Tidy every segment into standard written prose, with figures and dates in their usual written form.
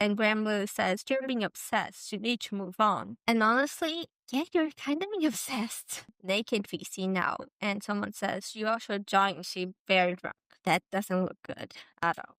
And Graham Lily says, you're being obsessed. You need to move on. And honestly, yeah, you're kind of being obsessed. Naked VC now. And someone says, you also joined, she very drunk. That doesn't look good at all.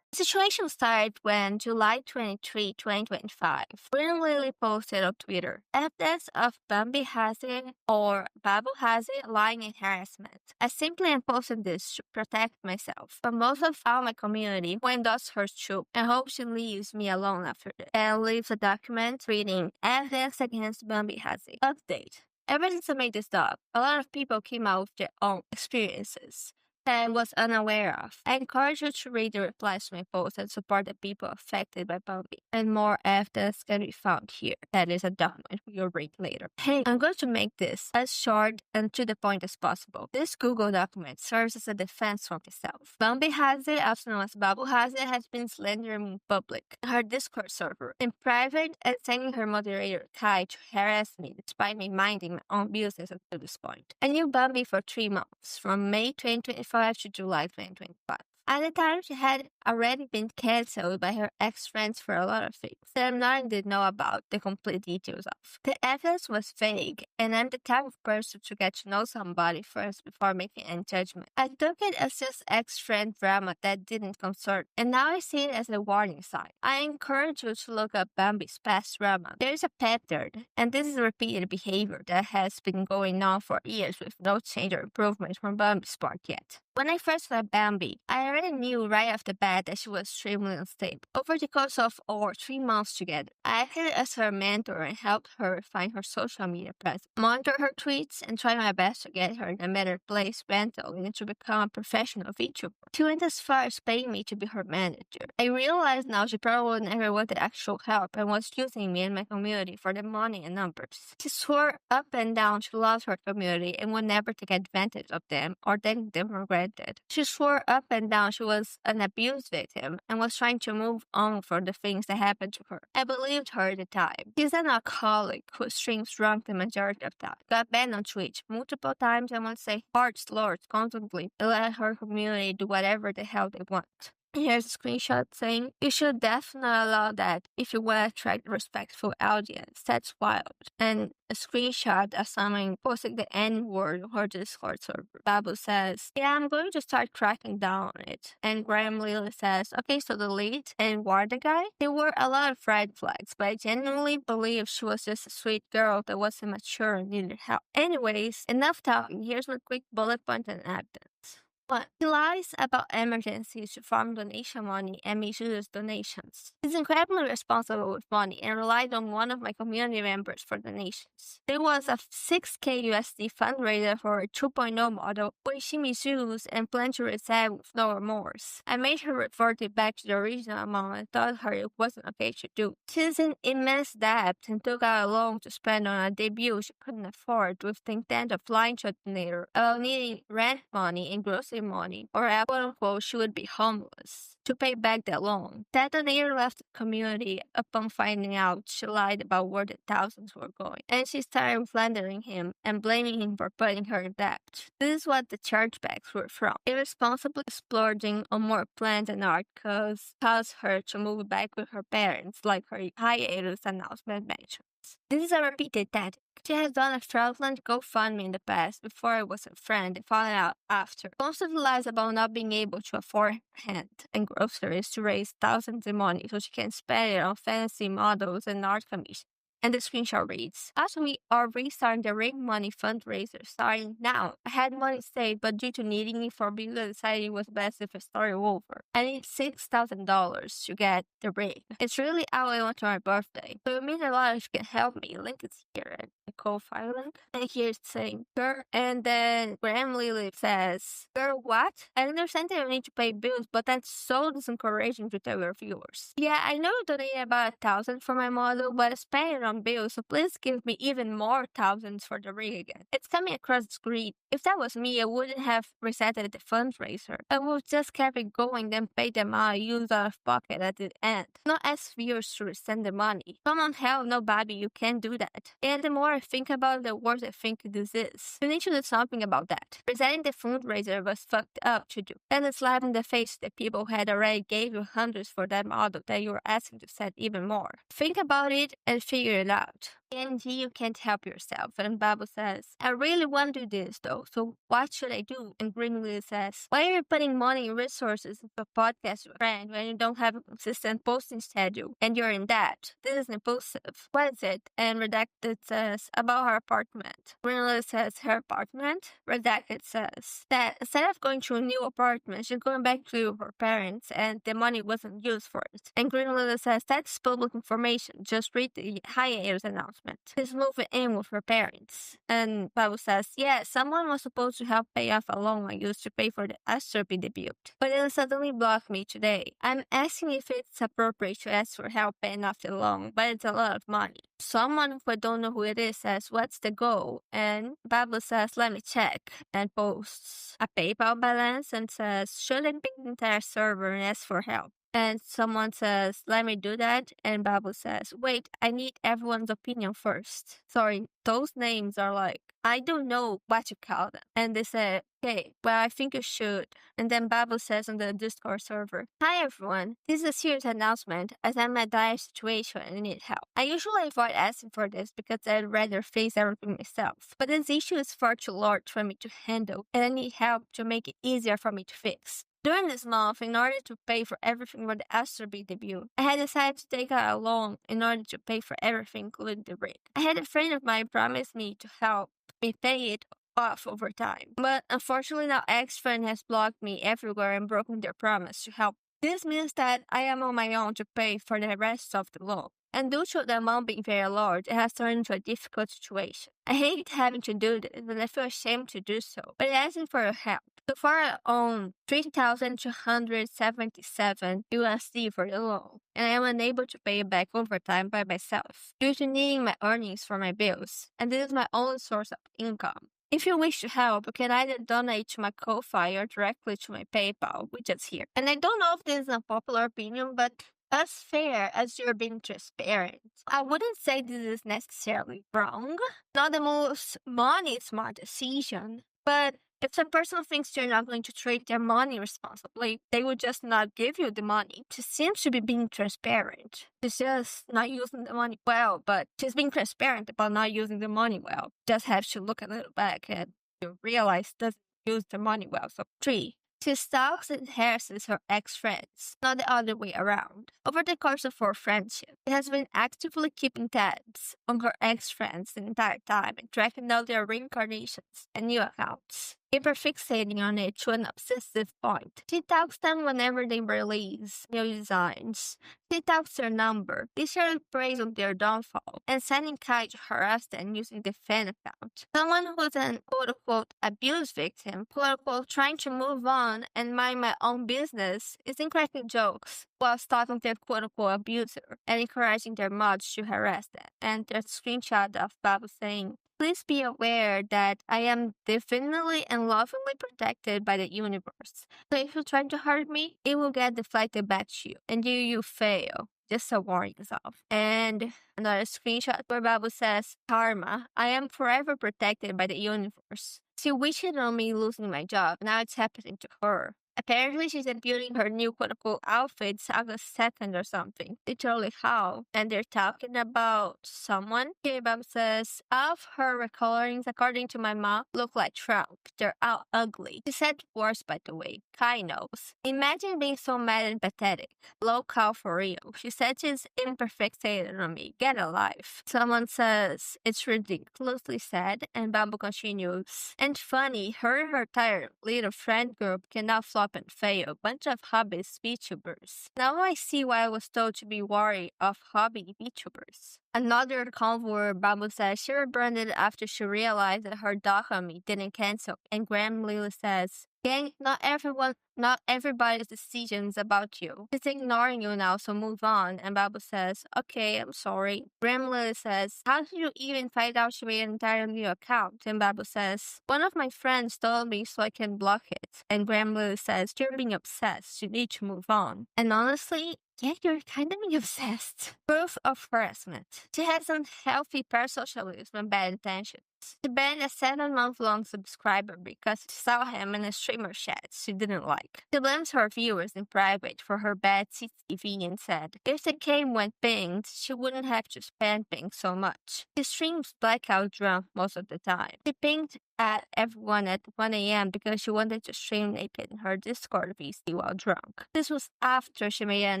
The situation started when July 23, 2025, Graham Lily posted on Twitter evidence of Bambi Hazy or Babu Hazy lying in harassment. I simply posted this to protect myself, but most of all my community who endorsed her too and hope she leaves me alone after this. And leaves a document reading evidence against Bambi Hazy. Update. Ever since I made this doc, a lot of people came out with their own experiences that I was unaware of. I encourage you to read the replies to my posts and support the people affected by Bambi. And more evidence can be found here. That is a document we'll read later. Hey, I'm going to make this as short and to the point as possible. This Google document serves as a defense for myself. Bambi Hazy, also known as Babu Hazy, has been slandering me in public, her Discord server, in private, and sending her moderator Kai to harass me despite me minding my own business until this point. I knew Bambi for 3 months, from May 2025 to July 2025. At the time, she had already been cancelled by her ex-friends for a lot of things that I'm not did know about the complete details of. The evidence was vague, and I'm the type of person to get to know somebody first before making any judgment. I took it as just ex-friend drama that didn't concern, and now I see it as a warning sign. I encourage you to look up Bambi's past drama. There is a pattern, and this is repeated behavior that has been going on for years with no change or improvement from Bambi's part yet. When I first met Bambi, I already knew right off the bat that she was extremely unstable. Over the course of over 3 months together, I acted as her mentor and helped her refine her social media presence, monitor her tweets, and try my best to get her in a better place mentally and to become a professional VTuber. She went as far as paying me to be her manager. I realized now she probably never wanted actual help and was using me and my community for the money and numbers. She swore up and down she loved her community and would never take advantage of them or take them for granted. She swore up and down she was an abuse victim and was trying to move on from the things that happened to her. I believed her at the time. She's an alcoholic who streams drunk the majority of the time. Got banned on Twitch multiple times and would say hard slurs constantly and let her community do whatever the hell they want. Here's a screenshot saying, you should definitely allow that if you want to attract a respectful audience. That's wild. And a screenshot of someone posting the N-word on her Discord server. Babu says, yeah, I'm going to start cracking down on it. And Graham Lily says, okay, so delete and warn the guy? There were a lot of red flags, but I genuinely believe she was just a sweet girl that wasn't mature and needed help. Anyways, enough talking. Here's my quick bullet point and evidence. 1. He lies about emergencies to farm donation money and misuses donations. He's incredibly responsible with money and relied on one of my community members for donations. There was a 6K USD fundraiser for a 2.0 model, which he misused and planned to resell with no remorse. I made her revert it back to the original amount and told her it wasn't okay to do. She's in immense debt and took out a loan to spend on a debut she couldn't afford with the intent of lying to a donator about needing rent money and grocery money, or quote-unquote she would be homeless, to pay back that loan. That donator left the community upon finding out she lied about where the thousands were going, and she started slandering him and blaming him for putting her in debt. This is what the chargebacks were from. Irresponsibly splurging on more plans and art caused her to move back with her parents, like her hiatus announcement mentioned. This is a repeated tactic. She has done a fraudulent GoFundMe in the past before I was a friend and found out after. Constantly lies about not being able to afford rent and groceries to raise thousands in money so she can spend it on fancy models and art commissions. And the screenshot reads, as we are restarting the Ring Money fundraiser starting now. I had money saved, but due to needing it for bills, I decided it was best if I started over. I need $6,000 to get the ring. It's really all I want for my birthday. So it means a lot if you can help me. Link is here and the Ko-Fi link. And here's saying, girl, and then Graham Lily says, girl, what? I understand that you need to pay bills, but that's so disencouraging to tell your viewers. Yeah, I know you donated about $1,000 for my model, but I spent it on on bills, so please give me even more thousands for the ring again. It's coming across the screen. If that was me, I wouldn't have resetted the fundraiser. I would just keep it going, then pay them out, use out of pocket at the end. Not ask viewers to resend the money. Come on, hell no, Bobby, you can't do that. And the more I think about it, the worse I think this is. You need to do something about that. Resetting the fundraiser was fucked up to do. And a slap in the face that people had already gave you hundreds for that model that you were asking to set even more. Think about it and figure it out. And you can't help yourself. And Babu says, I really want to do this though, so what should I do? And Greenlee says, why are you putting money and resources into a podcast with a friend when you don't have a consistent posting schedule and you're in debt? This is impulsive. What is it? And Redacted says, about her apartment. Greenlee says, her apartment? Redacted says, that instead of going to a new apartment, she's going back to her parents and the money wasn't used for it. And Greenlee says, that's public information. Just read the hiatus announcement. She's moving in with her parents. And Babu says, yeah, someone was supposed to help pay off a loan I used to pay for the Astropi debut. But it suddenly blocked me today. I'm asking if it's appropriate to ask for help paying off the loan, but it's a lot of money. Someone who I don't know who it is says, what's the goal? And Babu says, let me check. And posts a PayPal balance and says, should I ping the entire server and ask for help? And someone says, let me do that. And Babu says, wait, I need everyone's opinion first. Sorry, those names are like, I don't know what to call them. And they say, okay, well, I think you should. And then Babu says on the Discord server, hi everyone, this is a serious announcement as I'm in a dire situation and need help. I usually avoid asking for this because I'd rather face everything myself. But this issue is far too large for me to handle and I need help to make it easier for me to fix. During this month, in order to pay for everything for the Astrobeat debut, I had decided to take out a loan in order to pay for everything, including the rig. I had a friend of mine promise me to help me pay it off over time. But unfortunately, now ex-friend has blocked me everywhere and broken their promise to help. This means that I am on my own to pay for the rest of the loan. And due to the amount being very large, it has turned into a difficult situation. I hate having to do this, and I feel ashamed to do so, but I'm asking for your help. So far, I own 3,277 USD for the loan, and I am unable to pay it back over time by myself, due to needing my earnings for my bills, and this is my only source of income. If you wish to help, you can either donate to my Ko-Fi or directly to my PayPal, which is here. And I don't know if this is a popular opinion, but as fair as you're being transparent, I wouldn't say this is necessarily wrong. Not the most money smart decision, but if some person thinks you're not going to treat their money responsibly, they would just not give you the money. She seems to be being transparent. She's just not using the money well, but she's being transparent about not using the money well. Just have to look a little back and you realize doesn't use the money well. So 3. She stalks and harasses her ex-friends, not the other way around. Over the course of our friendship, she has been actively keeping tabs on her ex-friends the entire time and tracking down their reincarnations and new accounts. Hyperfixating on it to an obsessive point. She talks them whenever they release new designs. She talks their number, literally preys on their downfall, and sending Kai to harass them using the fan account. Someone who's an quote-unquote abuse victim, quote-unquote trying to move on and mind my own business, is cracking jokes while stalking their quote-unquote abuser and encouraging their mods to harass them. And there's a screenshot of Babu saying, please be aware that I am definitely and lovingly protected by the universe. So if you try to hurt me, it will get deflected back to you. And you fail. Just to warn yourself. And another screenshot where Babu says, Karma, I am forever protected by the universe. She wished on me losing my job. Now it's happening to her. Apparently, she's debuting her new quote-unquote outfits August 2nd or something. Literally how? And they're talking about someone. K-Bob says, all of her recolorings, according to my mom, look like Trump. They're all ugly. She said worse, by the way. Kai knows. Imagine being so mad and pathetic. Low call for real. She said she's imperfixated on me. Get a life. Someone says, it's ridiculously sad, and Babu continues. And funny, her and her entire little friend group can now flop and fail. Bunch of hobbyist VTubers. Now I see why I was told to be wary of hobby VTubers. Another account where Babu says she rebranded after she realized that her documentary didn't cancel, and Graham Lily says, "Gang, not everybody's decision is about you. She's ignoring you now, so move on." And Babu says, "Okay, I'm sorry." Graham Lily says, "How did you even find out she made an entirely new account?" And Babu says, "One of my friends told me so I can block it." And Graham Lily says, "You're being obsessed. You need to move on." And honestly, yeah, you're kind of being obsessed. Proof of harassment. She has unhealthy parasocialism and bad intentions. She banned a 7-month-long subscriber because she saw him in a streamer chat she didn't like. She blames her viewers in private for her bad CCTV and said, if the game went pinged, she wouldn't have to spam ping so much. She streams blackout drunk most of the time. She pinged at everyone at 1 a.m. because she wanted to stream naked in her Discord VC while drunk. This was after she made an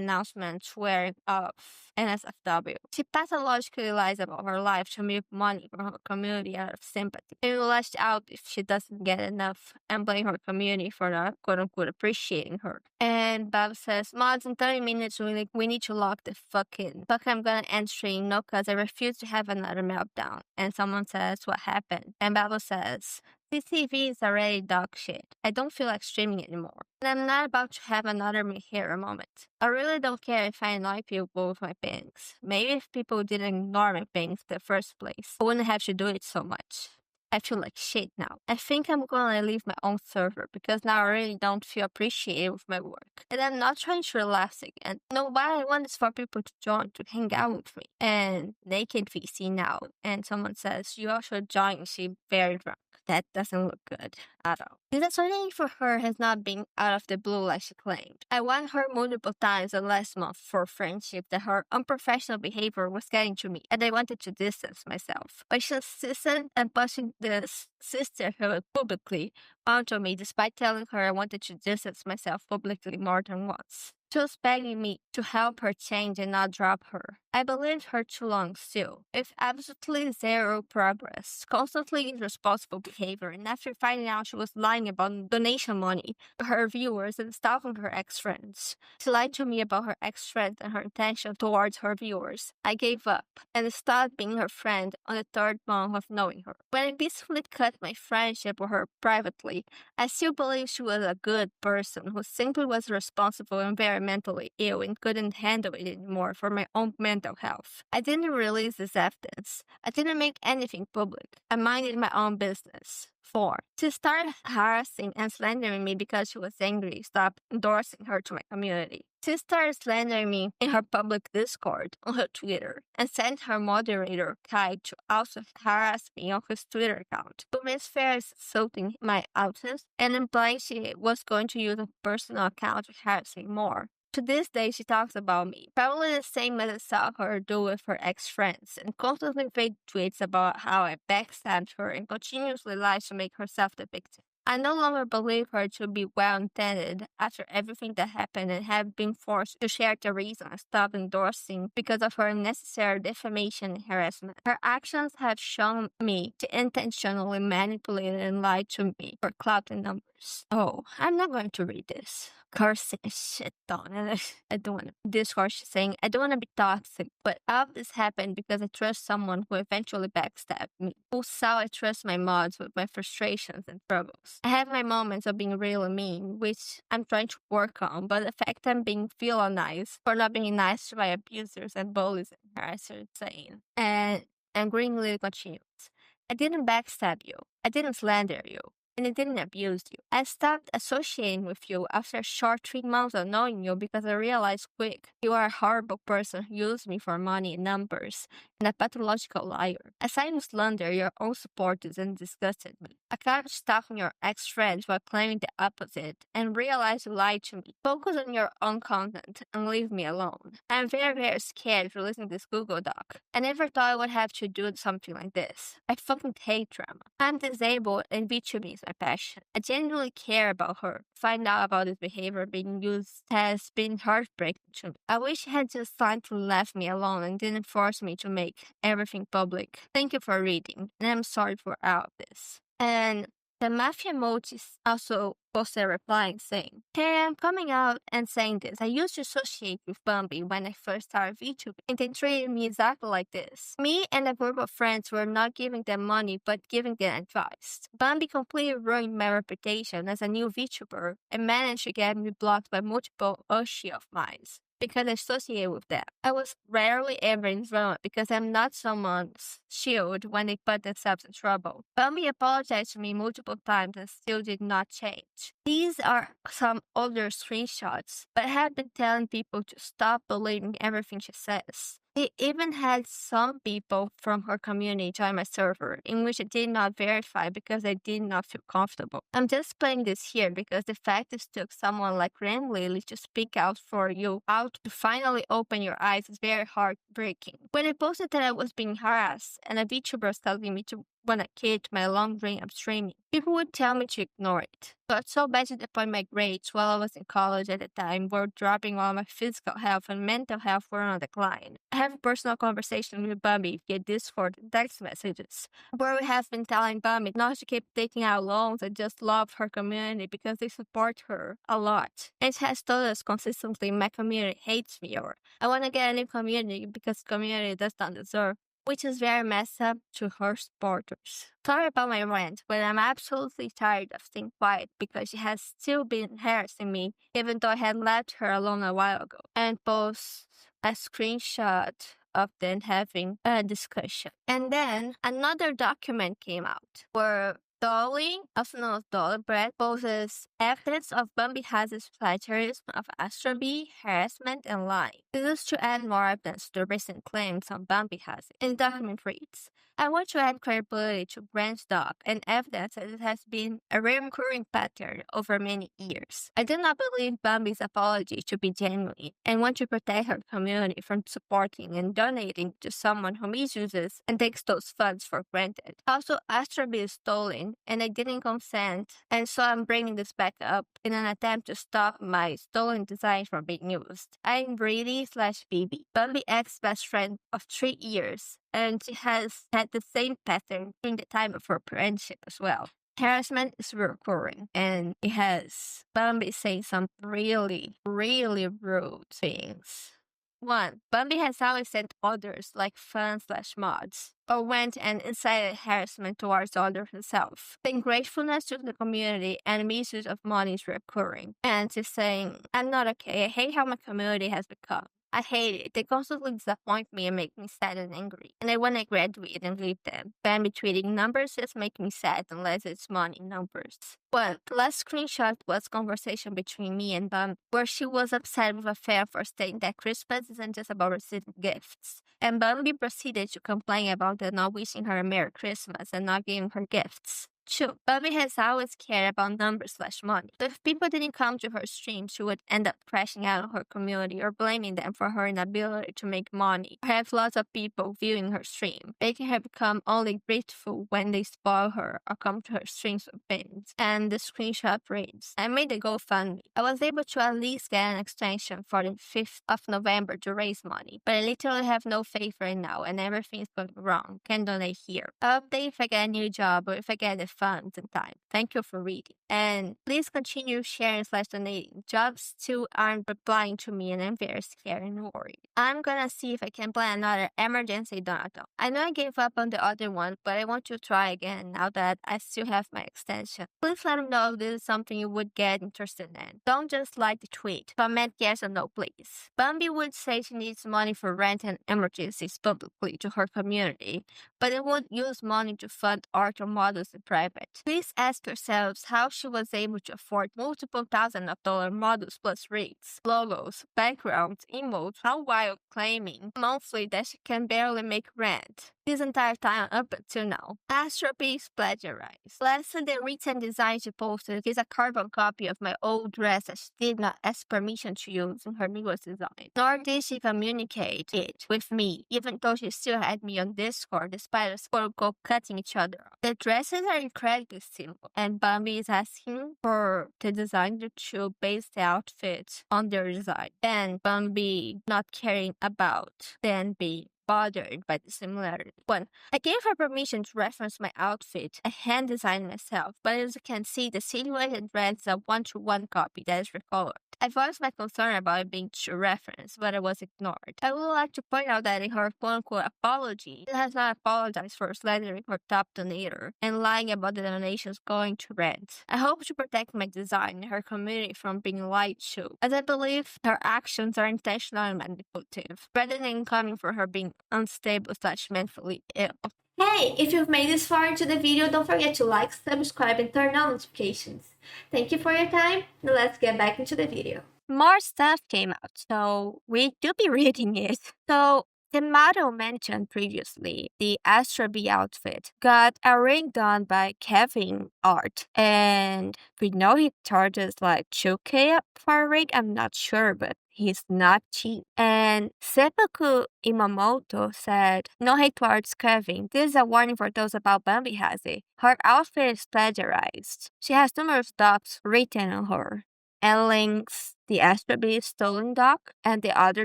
announcement swearing off NSFW. She pathologically lies about her life to make money from her community out of sympathy. She will lash out if she doesn't get enough and blame her community for not quote-unquote appreciating her. And Bob says, "Mods, in 30 minutes we need to lock the fuck in. Fuck, I'm gonna end stream, no, cause I refuse to have another meltdown." And someone says, "What happened?" And Babel says, "CCTV is already dog shit. I don't feel like streaming anymore. And I'm not about to have another me hero moment. I really don't care if I annoy people with my pings. Maybe if people didn't ignore my pings in the first place, I wouldn't have to do it so much. I feel like shit now. I think I'm gonna leave my own server because now I really don't feel appreciated with my work. And I'm not trying to relax again. No, what I want is for people to join, to hang out with me. And naked VC now." And someone says, "You all should join, she very drunk." That doesn't look good at all. The uncertainty for her has not been out of the blue like she claimed. I warned her multiple times the last month for friendship that her unprofessional behavior was getting to me, and I wanted to distance myself. But she insisted on pushing the sisterhood publicly onto me despite telling her I wanted to distance myself publicly more than once. She was begging me to help her change and not drop her. I believed her too long still, with absolutely zero progress, constantly irresponsible behavior, and after finding out she was lying about donation money to her viewers and stalking her ex-friends. She lied to me about her ex-friends and her intention towards her viewers. I gave up and stopped being her friend on the 3rd month of knowing her. When I peacefully cut my friendship with her privately, I still believe she was a good person who simply was responsible and very mentally ill and couldn't handle it anymore for my own mental health. I didn't release this evidence. I didn't make anything public. I minded my own business. 4. She started harassing and slandering me because she was angry. Stopped endorsing her to my community. She started slandering me in her public Discord on her Twitter and sent her moderator, Kai, to also harass me on his Twitter account. To Miss Ferris insulting my autism and implying she was going to use a personal account to harass me more. To this day, she talks about me, probably the same as I saw her do with her ex-friends, and constantly fake tweets about how I backstabbed her and continuously lies to make herself the victim. I no longer believe her to be well-intended after everything that happened and have been forced to share the reason I stopped endorsing because of her unnecessary defamation and harassment. Her actions have shown me to intentionally manipulate and lie to me for clout and numbers. Oh, I'm not going to read this. Cursing shit on and I don't want to. Discord saying, "I don't want to be toxic, but all of this happened because I trust someone who eventually backstabbed me. Who saw I trust my mods with my frustrations and troubles. I have my moments of being really mean, which I'm trying to work on, but the fact I'm being villainized for not being nice to my abusers and bullies and harassers saying." And Greenlee continues, "I didn't backstab you. I didn't slander you. And I didn't abuse you. I stopped associating with you after a short 3 months of knowing you because I realized quick you are a horrible person who used me for money and numbers, and a pathological liar. Aside from slander, your own supporters and disgusted me. I can't stop your ex-friends while claiming the opposite, and realize you lied to me. Focus on your own content and leave me alone. I'm very, very scared of releasing this Google Doc. I never thought I would have to do something like this. I fucking hate drama. I'm disabled and VTuber is my passion. I genuinely care about her. Find out about this behavior being used has been heartbreaking to me. I wish she had just silently left me alone and didn't force me to make everything public. Thank you for reading, and I'm sorry for all of this." And The mafia emojis also posted a replying saying, "Hey, I'm coming out and saying this. I used to associate with Bambi when I first started VTuber, and they treated me exactly like this. Me and a group of friends were not giving them money, but giving them advice. Bambi completely ruined my reputation as a new VTuber and managed to get me blocked by multiple Oshi of mine because I associate with them. I was rarely ever in drama because I'm not someone's shield when they put themselves in trouble. Bambi apologized to me multiple times and still did not change. These are some older screenshots, but I have been telling people to stop believing everything she says. It even had some people from her community join my server, in which I did not verify because I did not feel comfortable. I'm just playing this here because the fact it took someone like Lily to speak out for you out to finally open your eyes is very heartbreaking. When I posted that I was being harassed and a VTuber was telling me to want a kid my long dream of streaming, people would tell me to ignore it. Got so bad to the point my grades while I was in college at the time were dropping while my physical health and mental health were on decline. I have a personal conversation with Bambi via Discord and text messages, where we have been telling Bambi not to keep taking out loans and just love her community because they support her a lot. And she has told us consistently my community hates me or I want to get a new community because the community does not deserve, which is very messed up to her supporters. Sorry about my rant, but I'm absolutely tired of staying quiet because she has still been harassing me even though I had left her alone a while ago. And post a screenshot of them having a discussion. And then another document came out where Dolly, also known as Dolly Bread, poses evidence of Bambi Hazzard's plagiarism of Astrobi, harassment, and lying. This is to add more evidence to the recent claims on Bambi Hazzard. And the document reads, I want to add credibility to Brand's doc and evidence that it has been a recurring pattern over many years. I do not believe Bambi's apology to be genuine and want to protect her community from supporting and donating to someone who misuses and takes those funds for granted. Also, Astrobi is stolen and I didn't consent, and so I'm bringing this back up in an attempt to stop my stolen design from being used. I'm Brady/BB, Bambi X's best friend of 3 years, and she has had the same pattern during the time of her friendship as well. Harassment is recurring, and it has Bambi saying some really, really rude things. 1. Bambi has always sent others like fans/mods, or went and incited harassment towards others herself. The ungratefulness to the community and misuse of money is recurring. And she's saying, I'm not okay. I hate how my community has become. I hate it. They constantly disappoint me and make me sad and angry. And I want to graduate and leave them. Bambi tweeting numbers just make me sad unless it's money numbers. Well, the last screenshot was a conversation between me and Bambi, where she was upset with a fan for stating that Christmas isn't just about receiving gifts. And Bambi proceeded to complain about them not wishing her a Merry Christmas and not giving her gifts. 2. Bambi has always cared about numbers/money. So if people didn't come to her stream, she would end up crashing out on her community or blaming them for her inability to make money, or have lots of people viewing her stream, making her become only grateful when they spoil her or come to her streams with payments. And the screenshot reads, I made a GoFundMe. I was able to at least get an extension for the 5th of November to raise money, but I literally have no faith right now and everything is going wrong. Can donate here. I'll update if I get a new job or if I get the funds in time. Thank you for reading. And please continue sharing/donating. Jobs still aren't replying to me and I'm very scared and worried. I'm gonna see if I can plan another emergency donato. I know I gave up on the other one, but I want to try again now that I still have my extension. Please let me know if this is something you would get interested in. Don't just like the tweet. Comment yes or no, please. Bambi would say she needs money for rent and emergencies publicly to her community, but it would use money to fund art or models in private. Please ask yourselves how she was able to afford multiple thousands of dollar models plus rigs, logos, backgrounds, emotes, all while claiming monthly that she can barely make rent. This entire time up until now. Astrobi is plagiarized. Lastly, the written design she posted is a carbon copy of my old dress that she did not ask permission to use in her newest design. Nor did she communicate it with me, even though she still had me on Discord despite us quote-unquote cutting each other off. The dresses are incredibly simple, and Bambi is asking for the designer to base the outfit on their design. And Bambi not caring about them being bothered by the similarity. 1. I gave her permission to reference my outfit. I hand designed myself, but as you can see, the silhouette and dress is a one-to-one copy that is recolored. I voiced my concern about it being true reference, but it was ignored. I would like to point out that in her quote-unquote apology, she has not apologized for slandering her top donator and lying about the donations going to Red. I hope to protect my design and her community from being lied to, as I believe her actions are intentional and manipulative, rather than coming for her being unstable/mentally ill. Hey, if you've made this far into the video, don't forget to like, subscribe, and turn on notifications. Thank you for your time. Now let's get back into the video. More stuff came out, so we do be reading it. So the model mentioned previously, the Astra B outfit, got a ring done by Kevin Art, and we know he charges like 2K for a ring. I'm not sure, but he's not cheap. And Seppuku Imamoto said, "No hate towards Kevin. This is a warning for those about Bambi Hazy. Her outfit is plagiarized. She has numerous docs written on her, and links the Astra B stolen doc and the other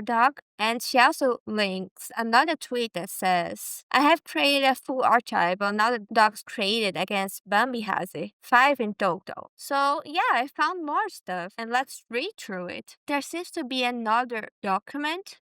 doc. And she also links another tweet that says, I have created a full archive on other docs created against Bambi Hazy, 5 in total. So yeah, I found more stuff, and let's read through it. There seems to be another document.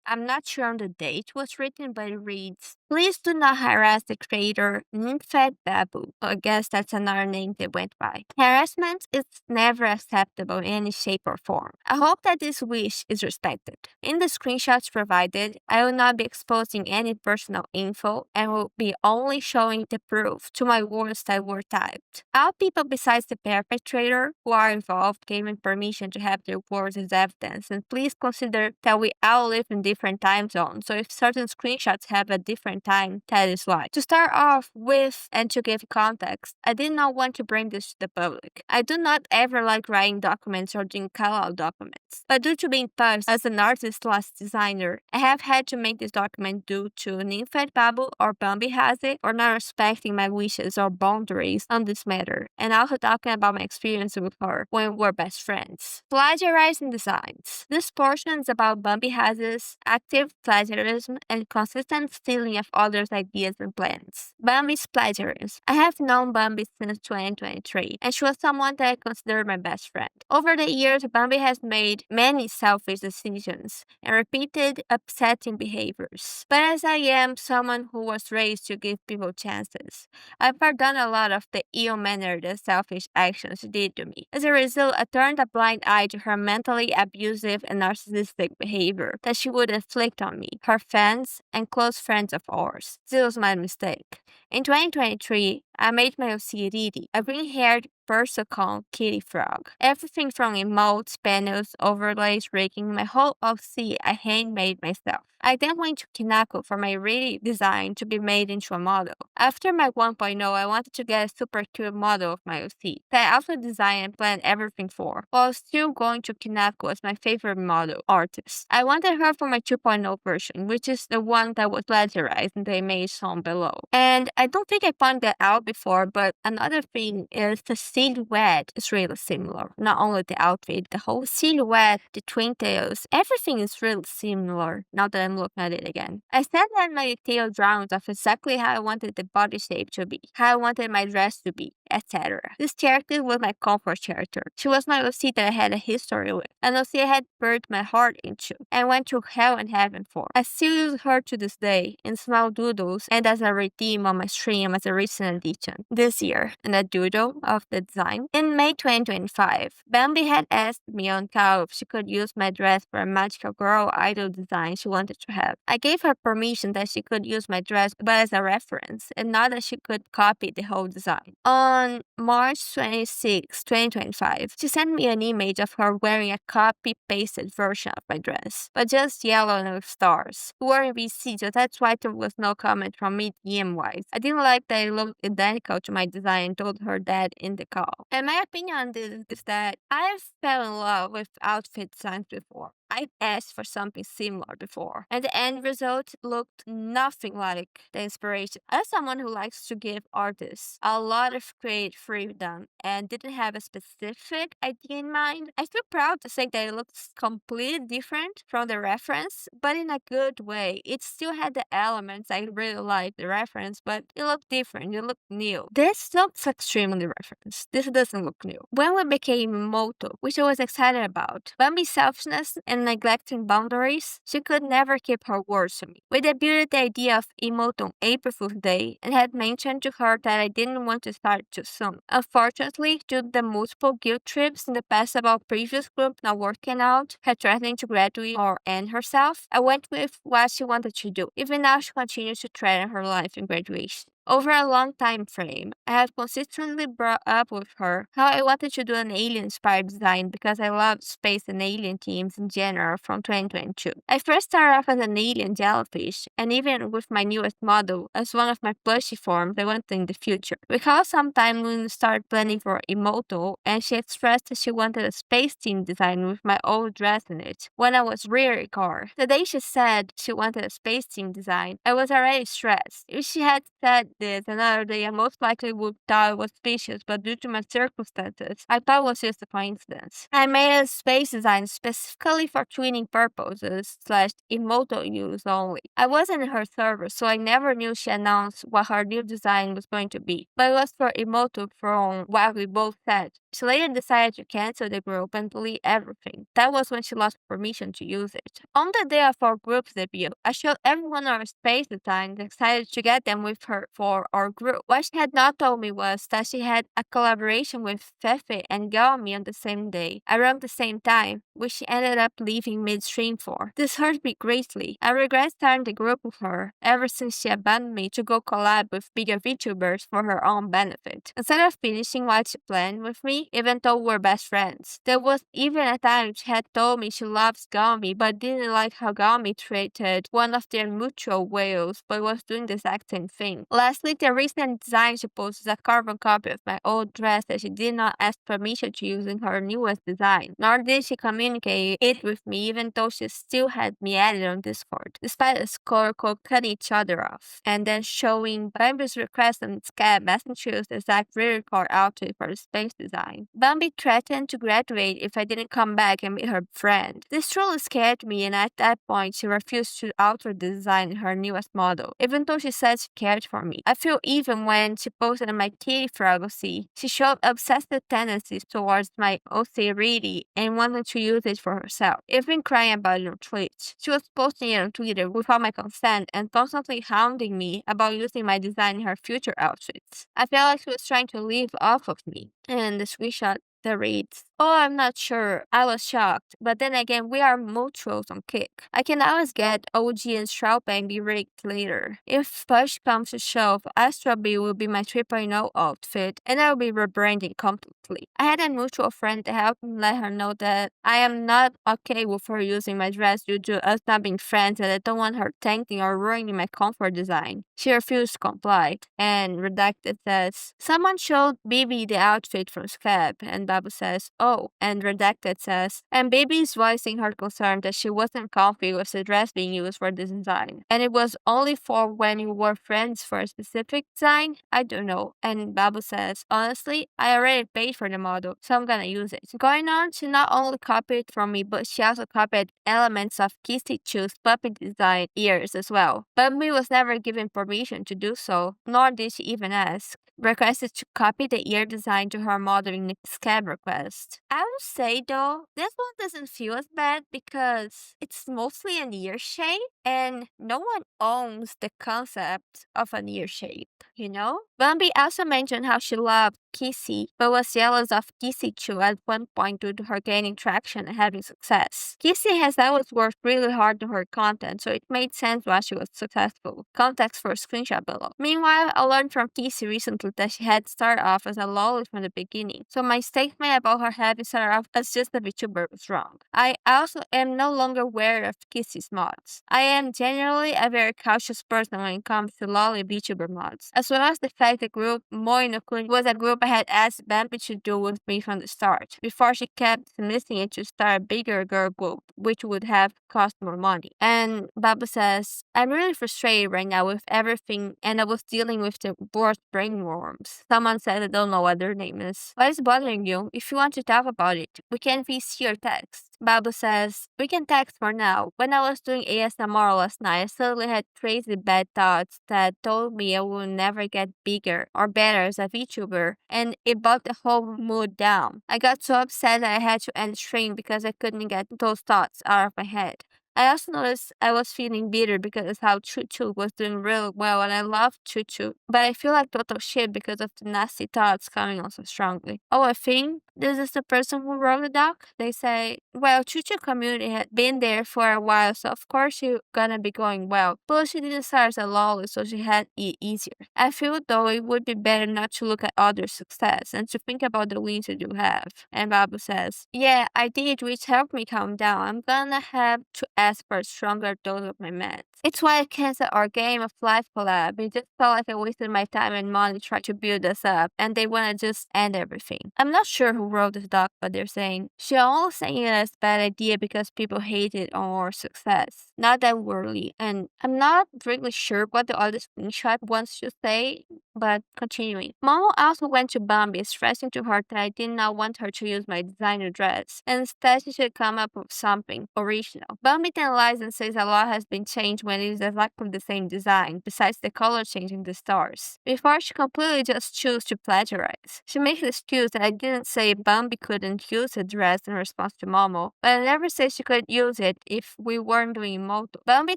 I'm not sure on the date was written, but it reads, please do not harass the creator, Nymphet Babu. I guess that's another name they went by. Harassment is never acceptable in any shape or form. I hope that this wish is respected. In the screenshots provided, I will not be exposing any personal info and will be only showing the proof to my words that were typed. All people besides the perpetrator who are involved given permission to have their words as evidence, and please consider that we all live in different time zones, so if certain screenshots have a different time, that is why. To start off with, and to give context, I did not want to bring this to the public. I do not ever like writing documents or doing call-out documents, but due to being pushed as an artist/designer, I have had to make this document due to Nymphet Babu or Bambi Hazy for not respecting my wishes or boundaries on this matter, and also talking about my experience with her when we were best friends. Plagiarizing designs. This portion is about Bambi Hazy's active plagiarism and consistent stealing of others' ideas and plans. Bambi's plagiarism. I have known Bambi since 2023, and she was someone that I considered my best friend. Over the years, Bambi has made many selfish decisions and repeated upsetting behaviors. But as I am someone who was raised to give people chances, I've pardoned a lot of the ill-mannered and selfish actions she did to me. As a result, I turned a blind eye to her mentally abusive and narcissistic behavior that she would inflict on me, her fans, and close friends of ours. This was my mistake. In 2023, I made my OC Riri, a green-haired Persicon kitty frog. Everything from emotes, panels, overlays, rigging, my whole OC I handmade myself. I then went to Kinako for my Riri design to be made into a model. After my 1.0, I wanted to get a super cute model of my OC that I also designed and planned everything for, while still going to Kinako as my favorite model artist. I wanted her for my 2.0 version, which is the one that was plagiarized in the image shown below. And I don't think I pointed that out before, but another thing is the silhouette is really similar. Not only the outfit, the whole silhouette, the twin tails, everything is really similar now that I'm looking at it again. I sent out my detailed drawings of exactly how I wanted the body shape to be, how I wanted my dress to be, etc. This character was my comfort character. She was my OC that I had a history with, an OC I had poured my heart into, and went through hell and heaven for. I still use her to this day, in small doodles and as a redeem on my stream as a recent addition. This year, in a doodle of the design. In May 2025, Bambi had asked me on call if she could use my dress for a magical girl idol design she wanted to have. I gave her permission that she could use my dress but as a reference, and not that she could copy the whole design. On March 26, 2025, she sent me an image of her wearing a copy-pasted version of my dress, but just yellow and with stars. We were in VC, so that's why there was no comment from me DM-wise. I didn't like that it looked identical to my design and told her that in the call. And my opinion on this is that I've fell in love with outfit designs before. I've asked for something similar before, and the end result looked nothing like the inspiration. As someone who likes to give artists a lot of creative freedom and didn't have a specific idea in mind, I feel proud to say that it looks completely different from the reference, but in a good way. It still had the elements I really liked the reference, but it looked different, it looked new. This looks extremely reference. This doesn't look new. When we became Moto, which I was excited about, Bambi's selfishness and neglecting boundaries, she could never keep her words to me. We debuted the idea of emote on April Fool's Day and had mentioned to her that I didn't want to start too soon. Unfortunately, due to the multiple guilt trips in the past about previous group not working out, her threatening to graduate or end herself, I went with what she wanted to do. Even now, she continues to threaten her life in graduation. Over a long time frame, I have consistently brought up with her how I wanted to do an alien-inspired design because I love space and alien themes in general from 2022. I first started off as an alien jellyfish, and even with my newest model, as one of my plushie forms I wanted in the future. Recall sometime when we started planning for Emoto, and she expressed that she wanted a space theme design with my old dress in it, when I was really car. The day she said she wanted a space theme design, I was already stressed. If she had said this another day, I most likely would thought it was suspicious, but due to my circumstances, I thought it was just a coincidence. I made a space design specifically for twinning purposes / emoto use only. I wasn't in her server, so I never knew she announced what her new design was going to be, but it was for emoto from what we both said. She later decided to cancel the group and delete everything. That was when she lost permission to use it. On the day of our group's debut, I showed everyone our space designs, excited to get them with her for our group. What she had not told me was that she had a collaboration with Fefe and Gaomi on the same day, around the same time, which she ended up leaving midstream for. This hurt me greatly. I regret starting the group with her, ever since she abandoned me to go collab with bigger VTubers for her own benefit, instead of finishing what she planned with me, even though we're best friends. There was even a time she had told me she loves Gaomi, but didn't like how Gaomi treated one of their mutual whales, but was doing the exact same thing. Lastly, the recent design she posted is a carbon copy of my old dress that she did not ask permission to use in her newest design, nor did she communicate it with me even though she still had me added on Discord, despite us color code cutting each other off, and then showing Bambi's request on Scab asking to use the exact re-record outfit for the space design. Bambi threatened to graduate if I didn't come back and be her friend. This truly scared me, and at that point she refused to alter the design in her newest model, even though she said she cared for me. I feel even when she posted on my kitty frog OC, she showed obsessive tendencies towards my austerity and wanted to use it for herself, even crying about it on Twitch. She was posting it on Twitter without my consent and constantly hounding me about using my design in her future outfits. I felt like she was trying to live off of me. And the screenshot that reads, "Oh, I'm not sure. I was shocked. But then again, we are mutuals on Kick. I can always get OG and Straubing be rigged later. If push comes to shove, Astro B will be my 3.0 outfit, and I will be rebranding completely." I had a mutual friend that helped me let her know that I am not okay with her using my dress due to us not being friends, and I don't want her tanking or ruining my comfort design. She refused to comply, and Redacted says, "Someone showed Bibi the outfit from Scab," and Babu says, "Oh," and Redacted says, and Baby is voicing her concern that she wasn't comfy with the dress being used for this design, and it was only for when we were friends for a specific design. I don't know. And Babu says, "Honestly, I already paid for the model, so I'm gonna use it." Going on, she not only copied from me, but she also copied elements of Kissy Chu's puppy design ears as well. Bambi was never given permission to do so, nor did she even ask. Requested to copy the ear design to her model in the Scab request. I would say though, this one doesn't feel as bad because it's mostly an ear shape and no one owns the concept of an ear shape, you know? Bambi also mentioned how she loved Kissy, but was jealous of Kissy Chu at one point due to her gaining traction and having success. Kissy has always worked really hard on her content, so it made sense why she was successful. Context for screenshot below. Meanwhile, I learned from Kissy recently that she had started off as a loli from the beginning, so my statement about her having started off as just a VTuber was wrong. I also am no longer aware of Kissy's mods. I am generally a very cautious person when it comes to lolly VTuber mods, as well as the fact the group Moinokun was a group I had asked Bambi to do with me from the start, before she kept missing it to start a bigger girl group, which would have cost more money. And Babu says, I'm really frustrated right now with everything, and I was dealing with the worst brain worms. Someone said I don't know what their name is. What is bothering you? If you want to talk about it, we can VC or text. Babu says, we can text for now. When I was doing ASMR last night, I suddenly had crazy bad thoughts that told me I would never get bigger or better as a VTuber, and it brought the whole mood down. I got so upset that I had to end the stream because I couldn't get those thoughts out of my head. I also noticed I was feeling bitter because how Choo was doing really well, and I love Choo, but I feel like total shit because of the nasty thoughts coming on so strongly. Oh, I think this is the person who wrote the doc? They say, well, Choo community had been there for a while, so of course she's gonna be going well. Plus, she didn't start as a lolly, so she had it easier. I feel though it would be better not to look at others' success and to think about the wins you do have. And Babu says, yeah, I did, which helped me calm down. I'm gonna have to ask for a stronger dose of my meds. It's why I canceled our Game of Life collab. It just felt like I wasted my time and money trying to build us up, and they wanna just end everything. I'm not sure who wrote this doc, but they're saying, she only saying it as a bad idea because people hated on our success. Not that worldly. And I'm not really sure what the other screenshot wants to say, but continuing. Momo also went to Bambi, stressing to her that I did not want her to use my designer dress, and instead she should come up with something original. Bambi then lies and says a lot has been changed when it is exactly the same design, besides the color changing the stars. Before she completely just chose to plagiarize. She makes the excuse that I didn't say Bambi couldn't use the dress in response to Momo, but I never said she could use it if we weren't doing Moto. Bambi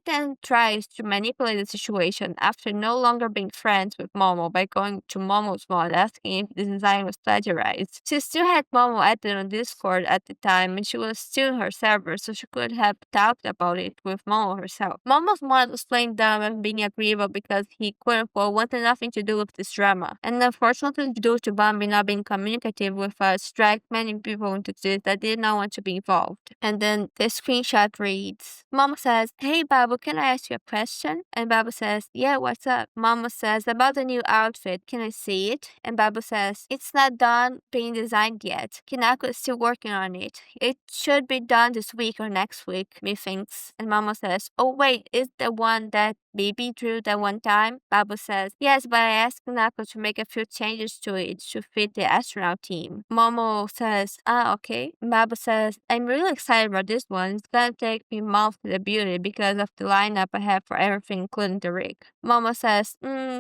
then tries to manipulate the situation after no longer being friends with Momo by going to Momo's mod asking if the design was plagiarized. She still had Momo added on Discord at the time, and she was still in her server, so she could have talked about it with Momo herself. Momo's mod was playing dumb and being agreeable because he quote-unquote wanted nothing to do with this drama. And unfortunately, due to Bambi not being communicative with us, dragged many people into this that did not want to be involved. And then the screenshot reads, Momo says, hey Babu, can I ask you a question? And Babu says, yeah, what's up? Momo says, about the new outfit, can I see it? And Babu says, it's not done being designed yet. Kinako is still working on it. It should be done this week or next week, methinks. And Momo says, oh wait, is the one that Baby drew that one time? Babu says, yes, but I asked Kinako to make a few changes to it to fit the astronaut team. Momo says, okay. Babu says, I'm really excited about this one. It's gonna take me months to debut it because of the lineup I have for everything, including the rig. Momo says,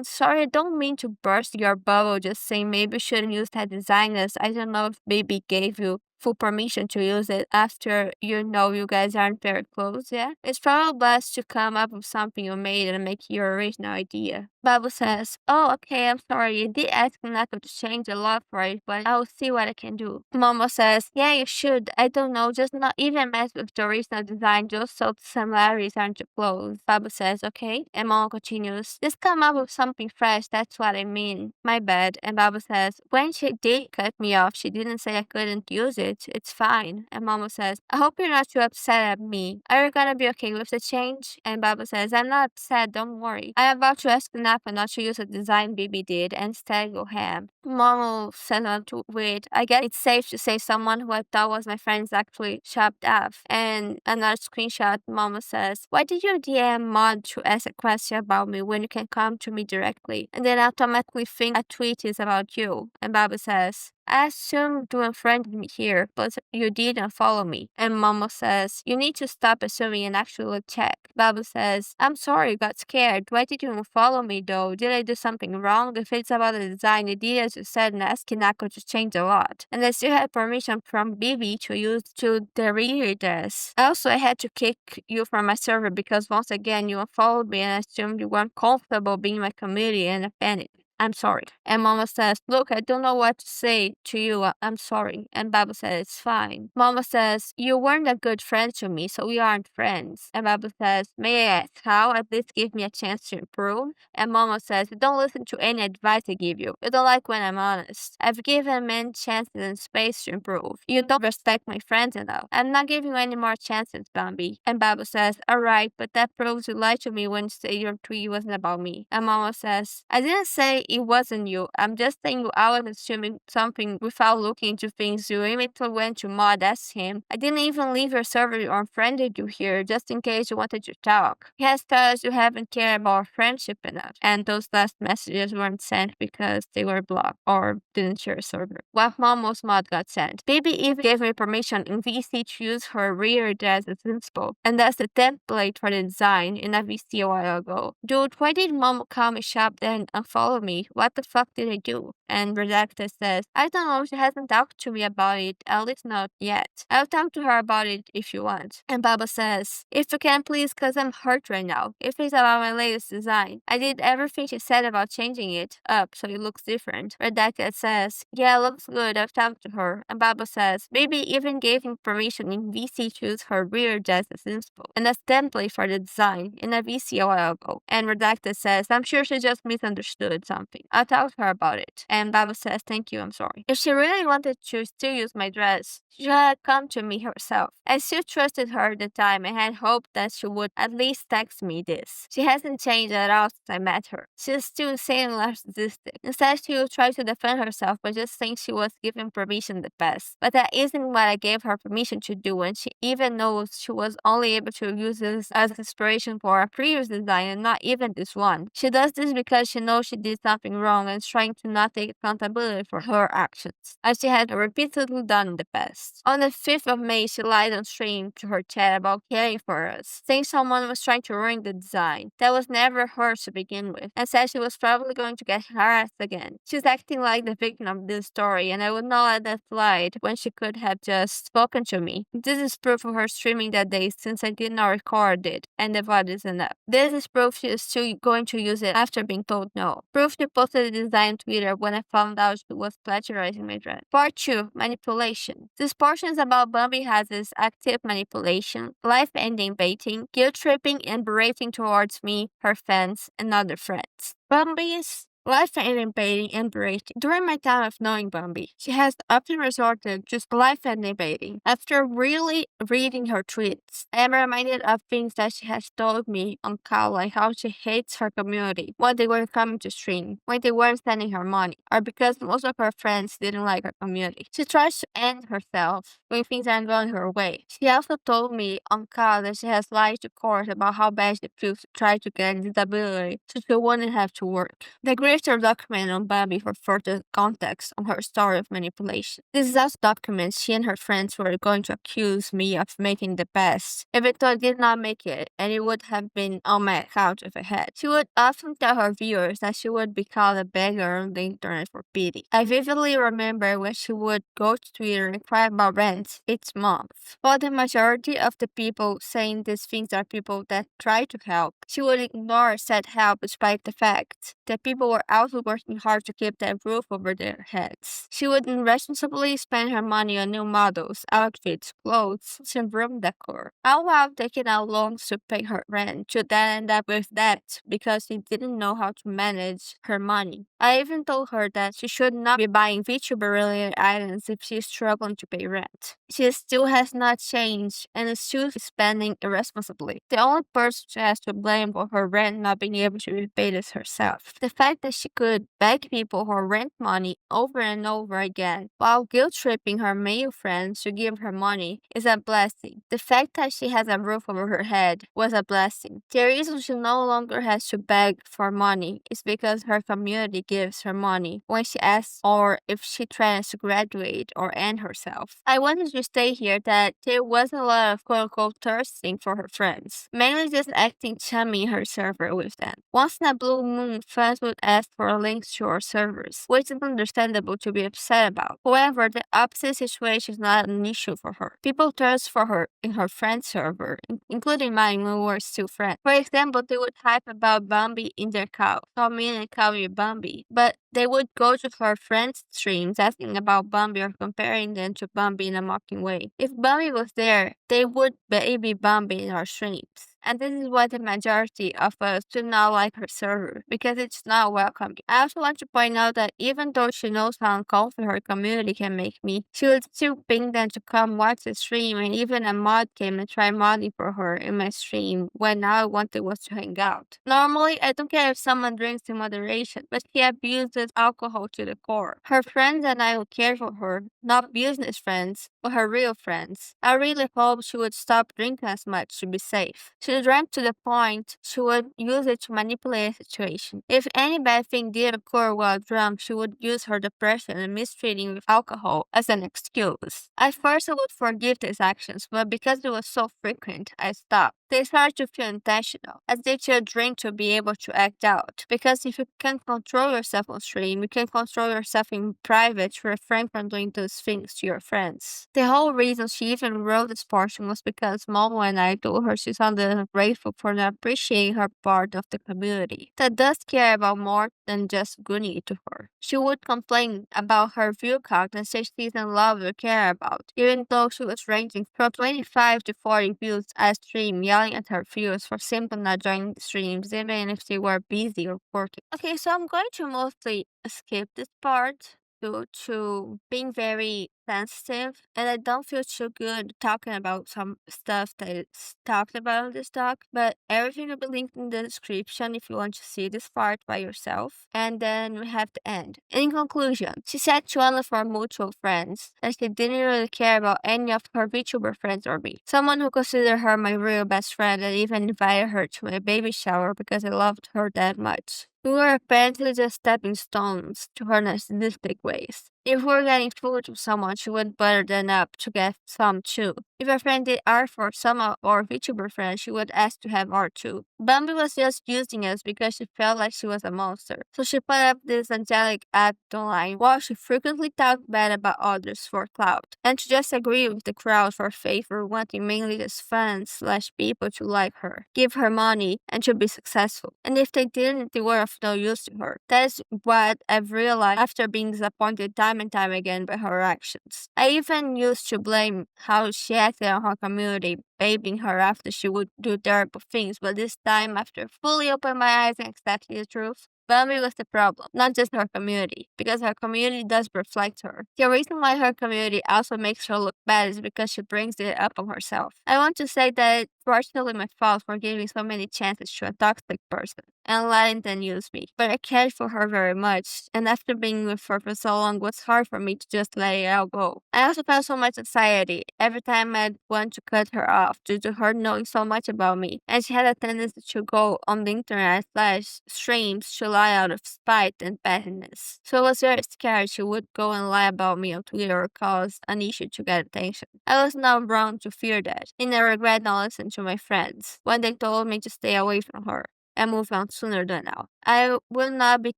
sorry, I don't mean to burst your bubble, just saying maybe you shouldn't use that design as I don't know if Baby gave you full permission to use it after you know you guys aren't very close yet. It's probably best to come up with something you made and make your original idea. Babu says, oh, okay, I'm sorry. I did ask Nako to change a lot for it, but I'll see what I can do. Momo says, yeah, you should. I don't know, just not even mess with the original design just so the similarities aren't too close. Babu says, okay. And Momo continues, just come up with something fresh, that's what I mean. My bad. And Babu says, when she did cut me off, she didn't say I couldn't use it. It's fine. And Momo says, I hope you're not too upset at me. Are you gonna be okay with the change? And Babu says, I'm not upset, don't worry. I'm about to ask Napa not to use a design Bibi did and instead go ham. Momo says on to it, I guess it's safe to say someone who I thought was my friend is actually chopped off. And another screenshot, Momo says, why did you DM Mod to ask a question about me when you can come to me directly? And then automatically think a tweet is about you. And Babu says, I assumed you unfriended me here, but you didn't follow me. And Momo says, you need to stop assuming and actually check. Babu says, I'm sorry, got scared. Why did you unfollow me though? Did I do something wrong? If it's about the design, I did as you said and asked Kinako to change a lot. And I still had permission from Bibi to use to delete this. Also, I had to kick you from my server because once again you unfollowed me and I assumed you weren't comfortable being my community and I panicked. I'm sorry. And Mama says, look, I don't know what to say to you. I'm sorry. And Babu says, it's fine. Mama says, you weren't a good friend to me, so we aren't friends. And Babu says, may I ask how? At least give me a chance to improve. And Mama says, you don't listen to any advice I give you. You don't like when I'm honest. I've given men chances and space to improve. You don't respect my friends enough. I'm not giving you any more chances, Bambi. And Babu says, alright, but that proves you lied to me when you say your tweet wasn't about me. And Mama says, I didn't say it wasn't you. I'm just saying I was assuming something without looking into things. You immediately went to Mod, asked him. I didn't even leave your server or unfriended you here just in case you wanted to talk. Yes, cause you haven't cared about our friendship enough. And those last messages weren't sent because they were blocked or didn't share a server. While Momo's mod got sent. Baby even gave me permission in VC to use her rear address as inspo. And that's the template for the design in a VC a while ago. Dude, why did Momo call me shop then and follow me? What the fuck did I do? And Redacted says, I don't know, she hasn't talked to me about it, at least not yet. I'll talk to her about it if you want. And Baba says, if you can please, cause I'm hurt right now. If it's about my latest design. I did everything she said about changing it up so it looks different. Redacted says, yeah, looks good, I've talked to her. And Baba says, baby even gave him permission in VC to use her rear address as inspo. And that's template for the design in a VC a while ago. And Redacted says, I'm sure she just misunderstood something. I'll talk to her about it. And Baba says, thank you, I'm sorry. If she really wanted to still use my dress, she had come to me herself. I still trusted her at the time and had hoped that she would at least text me this. She hasn't changed at all since I met her. She's still insanely narcissistic. Instead, she will try to defend herself by just saying she was given permission in the past. But that isn't what I gave her permission to do, and she even knows she was only able to use this as inspiration for a previous design and not even this one. She does this because she knows she did something wrong and is trying to not take accountability for her actions, as she had repeatedly done in the past. On the 5th of May, she lied on stream to her chat about caring for us, saying someone was trying to ruin the design. That was never hers to begin with, and said she was probably going to get harassed again. She's acting like the victim of this story, and I would not let that slide when she could have just spoken to me. This is proof of her streaming that day since I did not record it, and the VOD is enough. This is proof she is still going to use it after being told no. Proof she posted the design on Twitter when I found out she was plagiarizing my dress. Part 2. Manipulation. This portion is about Bambi Haz's active manipulation, life-ending baiting, guilt-tripping, and berating towards me, her fans, and other friends. Bambi's life-ending baiting and berating. During my time of knowing Bambi, she has often resorted to life-ending baiting. After really reading her tweets, I am reminded of things that she has told me on call, like how she hates her community when they weren't coming to stream, when they weren't sending her money, or because most of her friends didn't like her community. She tries to end herself when things aren't going her way. She also told me on call that she has lied to court about how bad she feels to try to get a disability so she wouldn't have to work. The greater document on Bambi for further context on her story of manipulation. This is also documents she and her friends were going to accuse me of making the past, even though I did not make it, and it would have been on my account if I had. She would often tell her viewers that she would be called a beggar on the internet for pity. I vividly remember when she would go to Twitter and cry about rent each month. While the majority of the people saying these things are people that try to help, she would ignore said help despite the fact that people were also working hard to keep that roof over their heads. She would irresponsibly spend her money on new models, outfits, clothes, and room decor, all while taking out loans to pay her rent, to then end up with debt because she didn't know how to manage her money. I even told her that she should not be buying VTuber-related items if she's struggling to pay rent. She still has not changed and is still spending irresponsibly. The only person she has to blame for her rent not being able to be paid is herself. The fact that she could beg people for rent money over and over again while guilt-tripping her male friends to give her money is a blessing. The fact that she has a roof over her head was a blessing. The reason she no longer has to beg for money is because her community gives her money when she asks or if she tries to graduate or end herself. I wanted to say here that there wasn't a lot of quote-unquote thirsting for her friends, mainly just acting chummy in her server with them. Once in a blue moon, fans would ask ask for links to our servers, which is understandable to be upset about. However, the opposite situation is not an issue for her. People thirst for her in her friend server, including mine when we were still friends. For example, they would hype about Bambi in their call me and call me Bambi, but they would go to her friends' streams asking about Bambi or comparing them to Bambi in a mocking way. If Bambi was there, they would baby Bambi in our streams. And this is why the majority of us do not like her server, because it's not welcoming. I also want to point out that even though she knows how uncomfortable her community can make me, she would still ping them to come watch the stream, and even a mod came and tried modding for her in my stream when all I wanted was to hang out. Normally, I don't care if someone drinks in moderation, but she abuses alcohol to the core. Her friends and I would care for her, not business friends, but her real friends. I really hope she would stop drinking as much to be safe. She drank to the point she would use it to manipulate a situation. If any bad thing did occur while drunk, she would use her depression and mistreating with alcohol as an excuse. At first I would forgive these actions, but because it was so frequent, I stopped. They started to feel intentional, as they should drink to be able to act out. Because if you can't control yourself on stream, you can control yourself in private to refrain from doing those things to your friends. The whole reason she even wrote this portion was because Momo and I told her she sounded ungrateful for not appreciating her part of the community that does care about more than just Goonie to her. She would complain about her view count and say she doesn't love or care about, even though she was ranging from 25 to 40 views a stream, yelling at her viewers for simply not joining the streams, even if they were busy or working. Okay, so I'm going to mostly skip this part due to being very sensitive, and I don't feel too good talking about some stuff that is talked about in this talk, but everything will be linked in the description if you want to see this part by yourself. And then we have the end. In conclusion, she said to one of our mutual friends that she didn't really care about any of her VTuber friends or me. Someone who considered her my real best friend and even invited her to my baby shower because I loved her that much. We were apparently just stepping stones to her narcissistic ways. If we were getting food from someone, she would butter them up to get some too. If a friend did art for some of our VTuber friends, she would ask to have art too. Bambi was just using us because she felt like she was a monster, so she put up this angelic act online while she frequently talked bad about others for clout, and to just agree with the crowd for favor, wanting mainly just fans/people to like her, give her money, and to be successful. And if they didn't, they were of no use to her. That is what I've realized after being disappointed time and time again by her actions. I even used to blame how she acted on her community, babying her after she would do terrible things, but this time, after fully opening my eyes and accepting the truth, Bambi was the problem, not just her community, because her community does reflect her. The reason why her community also makes her look bad is because she brings it up on herself. I want to say that it's partially my fault for giving so many chances to a toxic person and letting them use me, but I cared for her very much, and after being with her for so long, it was hard for me to just let it all go. I also felt so much anxiety every time I'd want to cut her off due to her knowing so much about me, and she had a tendency to go on the internet / streams to lie out of spite and pettiness. So I was very scared she would go and lie about me on Twitter or cause an issue to get attention. I was not wrong to fear that, and I regret not listening to my friends when they told me to stay away from her and move on sooner than now. I will not be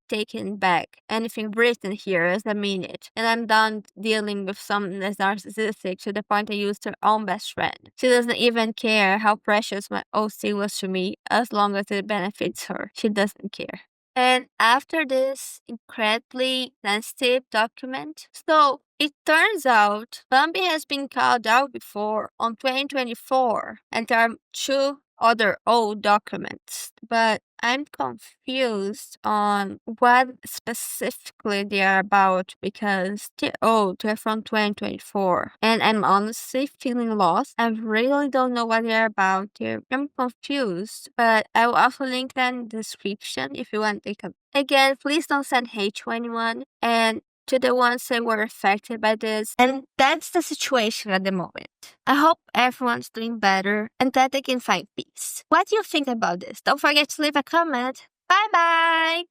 taking back anything written here as I mean it, and I'm done dealing with someone that's narcissistic to the point I used her own best friend. She doesn't even care how precious my OC was to me as long as it benefits her. She doesn't care. And after this incredibly sensitive document, so it turns out Bambi has been called out before on 2024, and there are 2 other old documents, but I'm confused on what specifically they are about because they're old, they're from 2024, and I'm honestly feeling lost. I really don't know what they're about. I'm confused, but I will also link that in the description if you want to take a. Again, please don't send hate to anyone, and to the ones that were affected by this. And that's the situation at the moment. I hope everyone's doing better and that they can find peace. What do you think about this? Don't forget to leave a comment. Bye bye!